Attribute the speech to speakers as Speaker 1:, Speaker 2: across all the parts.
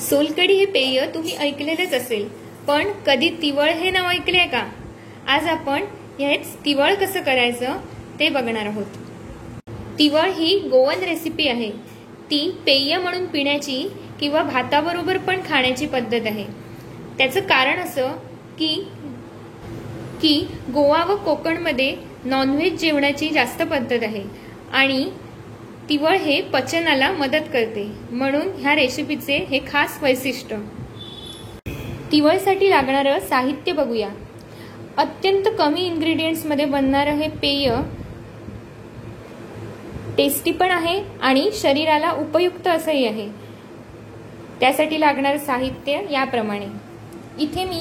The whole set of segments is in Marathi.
Speaker 1: सोलकढी हे पेय तुम्ही ऐकलेलेच असेल, पण कधी तिवळ हे नाव ऐकले का? आज आपण हेच तिवळ कसं करायचं ते बघणार आहोत. तिवळ ही गोवन रेसिपी आहे. ती पेय म्हणून पिण्याची किंवा भाताबरोबर पण खाण्याची पद्धत आहे. त्याचं कारण असं की गोवा व कोकणमध्ये नॉनव्हेज जेवणाची जास्त पद्धत आहे आणि तिवळ हे पचनाला मदत करते, म्हणून ह्या रेसिपीचे हे खास वैशिष्ट्य. तिवळसाठी लागणारं साहित्य बघूया. अत्यंत कमी इंग्रेडियंट्समध्ये बनणारं हे पेय टेस्टी पण आहे आणि शरीराला उपयुक्त असंही आहे. त्यासाठी लागणारं साहित्य याप्रमाणे. इथे मी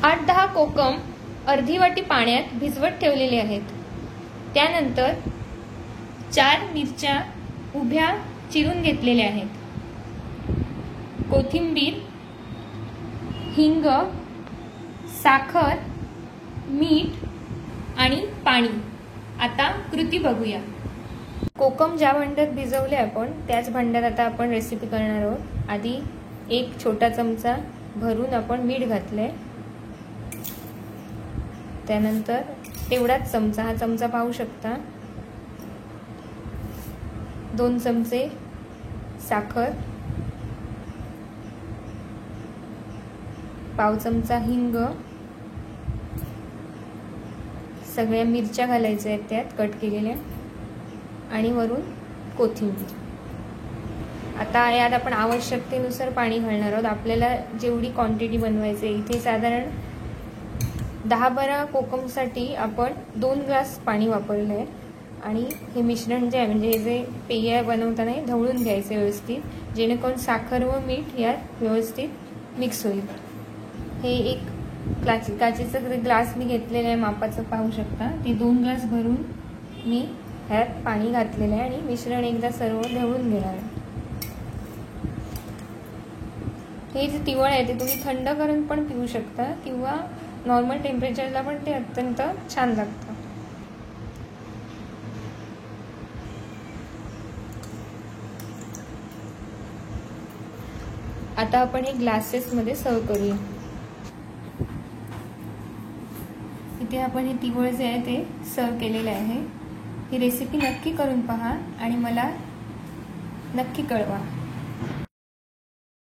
Speaker 1: 8-10 कोकम अर्धी वाटी पाण्यात भिजवत ठेवलेले आहेत. त्यानंतर 4 मिरच्या उभ्या चिरून घेतलेल्या आहेत. कोथिंबीर, हिंग, साखर, मीठ आणि पाणी. आता कृती बघूया. कोकम ज्या भांड्यात भिजवले आपण त्याच भांड्यात आता आपण रेसिपी करणार आहोत. आधी 1 छोटा चमचा भरून आपण मीठ घातले. त्यानंतर तेवढाच चमचा, हा चमचा पाहू शकता, 2 चमचे साखर, पाव चमचा हिंग, सगळ्या मिरच्या घालायच्या आहेत त्यात कट केलेल्या आणि वरून कोथिंबीर. आता यात आपण आवश्यकतेनुसार पाणी घालणार आहोत. आपल्याला जेवढी क्वांटिटी बनवायची आहे, इथे साधारण 10-12 कोकमसाठी आपण 2 ग्लास पाणी वापरलं आहे. आणि हे मिश्रण जे आहे, म्हणजे हे जे पेय बनवताना हे ढवळून घ्यायचे व्यवस्थित, जेणेकरून साखर व मीठ यात व्यवस्थित मिक्स होईल. हे एक काचेचं ग्लास मी घेतलेलं आहे मापाचं, पाहू शकता. ते 2 ग्लास भरून मी ह्यात पाणी घातलेलं आहे आणि मिश्रण एकदा सर्व ढवळून घेणार आहे. हे जे तिवळ आहे ते तुम्ही थंड करून पण पिऊ शकता किंवा नॉर्मल टेम्परेचरला पण ते अत्यंत छान लागतं. आता आपण हे ग्लासेसमध्ये सर्व करूया. इथे आपण हे तिवळ जे आहे ते सर्व केलेले आहे. ही रेसिपी नक्की करून पहा आणि मला नक्की कळवा.